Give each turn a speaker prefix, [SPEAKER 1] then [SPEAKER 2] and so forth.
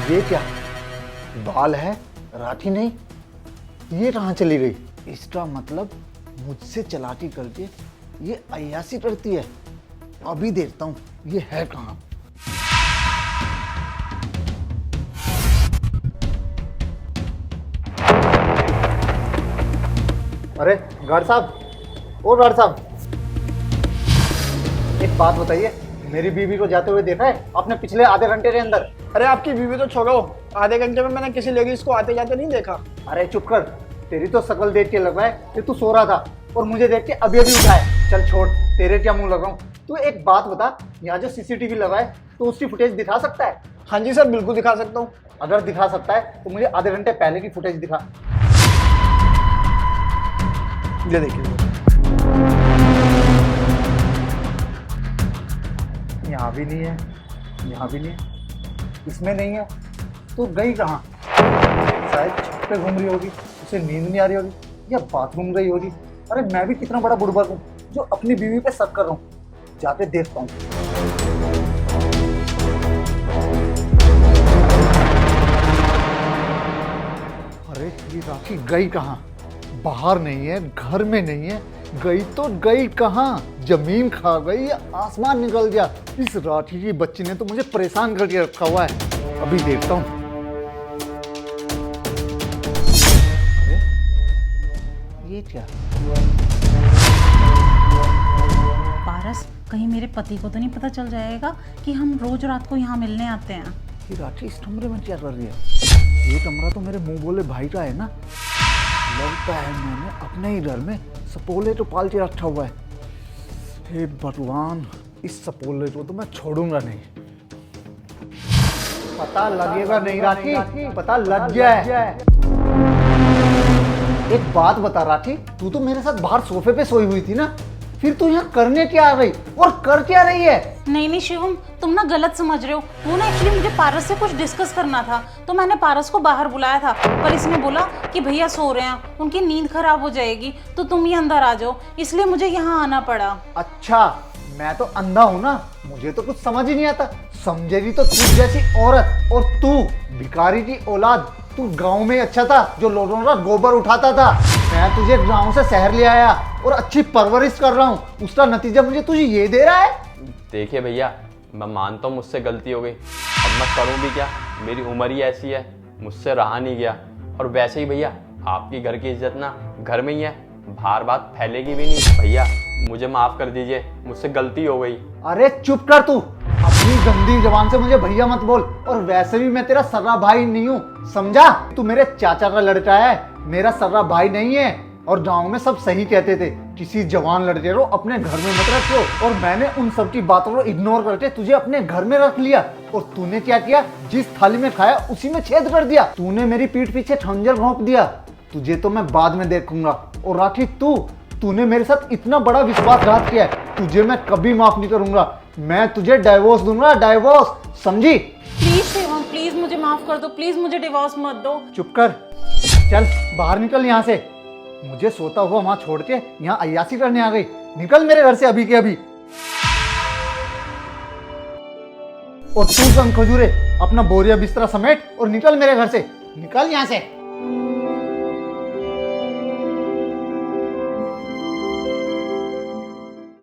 [SPEAKER 1] ये क्या बाल है? राठी नहीं, ये कहाँ चली गई? इसका मतलब मुझसे चलाकी करके ये अय्यासी करती है। अभी देखता हूँ ये है कहाँ। अरे गार्ड साहब, ओ गार्ड साहब, एक बात बताइए, मेरी बीवी को जाते हुए देखा है आपने पिछले आधे घंटे के अंदर?
[SPEAKER 2] अरे आपकी बीवी तो छोड़ो, आधे घंटे में मैंने किसी लेडीज को आते जाते नहीं देखा।
[SPEAKER 1] अरे चुप कर, तेरी तो शक्ल देख के लग रहा है कि तू सो रहा था और मुझे देख के अभी अभी उठा है। चल छोड़, तेरे क्या मुंह लग रहा हूँ। तू एक बात बता, यहाँ जो सीसीटीवी लगा है तो उसकी फुटेज दिखा सकता है?
[SPEAKER 2] हाँ जी सर, बिल्कुल दिखा सकता हूँ।
[SPEAKER 1] अगर दिखा सकता है तो मुझे आधे घंटे पहले की फुटेज दिखा।
[SPEAKER 2] ये देखिए,
[SPEAKER 1] यहाँ भी नहीं है, यहाँ भी नहीं है, इसमें नहीं है, तो गई कहाँ? शायद छत पे घूम रही होगी, उसे नींद नहीं आ रही होगी या बाथरूम गई होगी। अरे मैं भी कितना बड़ा बुड़बक हूँ जो अपनी बीवी पे शक कर रहा हूँ। जाके देखता हूँ। अरे ये राखी गई कहाँ? बाहर नहीं है, घर में नहीं है, गई तो गई कहाँ? जमीन खा गई या आसमान निकल गया? इस राठी की बच्ची ने तो मुझे परेशान करके रखा हुआ है। अभी देखता हूँ। अरे ये क्या?
[SPEAKER 3] पारस, कहीं मेरे पति को तो नहीं पता चल जाएगा कि हम रोज रात को यहाँ मिलने आते हैं।
[SPEAKER 1] ये राठी इस कमरे में क्या कर रही है? ये कमरा तो मेरे मुंह बोले भाई का है ना। लगता है मैंने अपने ही घर में सपोले तो पाल के रखा हुआ है। हे भगवान, इस सपोले को तो मैं छोड़ूंगा नहीं। पता लगेगा नहीं राठी, पता लग गया है। एक बात बता राठी, तू तो मेरे साथ बाहर सोफे पे सोई हुई थी ना, फिर तू यहाँ करने क्या आ रही और कर क्या रही है?
[SPEAKER 3] नहीं शिवम, तुम ना गलत समझ रहे हो। वो ना एक्चुअली मुझे पारस से कुछ डिस्कस करना था, तो मैंने पारस को बाहर बुलाया था, पर इसने बोला कि भैया सो रहे हैं, उनकी नींद खराब हो जाएगी, तो तुम ही अंदर आ जाओ, इसलिए मुझे यहाँ आना पड़ा।
[SPEAKER 1] अच्छा, मैं तो अंधा हूँ ना, मुझे तो कुछ समझ ही नहीं आता। समझेगी तो तू जैसी औरत, और तू भिखारी की औलाद। तू गांव में अच्छा था जो लोगों का गोबर उठाता था। मैं तुझे गांव से शहर ले आया और अच्छी परवरिश कर रहा हूँ, उसका नतीजा मुझे तुझे ये दे रहा है।
[SPEAKER 4] देखिए भैया, मैं मानता हूँ मुझसे गलती हो गई, अब मैं करूँ भी क्या, मेरी उम्र ही ऐसी है, मुझसे रहा नहीं गया। और वैसे ही भैया, आपकी घर की इज्जत ना घर में ही है, बाहर बात फैलेगी भी नहीं। भैया मुझे माफ कर दीजिए, मुझसे गलती हो गई।
[SPEAKER 1] अरे चुप कर तू, अपनी गंदी जबान से मुझे भैया मत बोल। और वैसे भी मैं तेरा सर्रा भाई नहीं हूँ, समझा? तू मेरे चाचा का लड़का है, मेरा सर्रा भाई नहीं है। और गांव में सब सही कहते थे, किसी जवान लड़के को अपने घर में मत रखो। और मैंने उन सब की बातों को इग्नोर करके तुझे अपने घर में रख लिया। और तूने क्या किया? जिस थाली में खाया उसी में छेद कर दिया। तूने मेरी पीठ पीछे खंजर घोंप दिया। तुझे तो मैं बाद में देखूंगा। और राठी, तूने मेरे साथ इतना बड़ा विश्वासघात किया है, तुझे मैं कभी माफ नहीं करूंगा। मैं तुझे डाइवोर्स दूंगा, डाइवोर्स, समझी?
[SPEAKER 3] प्लीज शिवम, प्लीज मुझे माफ कर दो, प्लीज मुझे डिवोर्स मत दो।
[SPEAKER 1] चुप कर, चल बाहर निकल यहाँ से। मुझे सोता हुआ वहां छोड़ के यहाँ अय्यासी करने आ गई। निकल मेरे घर से अभी के अभी। और तू संग खजूरे, अपना बोरिया बिस्तरा समेट और निकल मेरे घर से। निकल यहाँ से।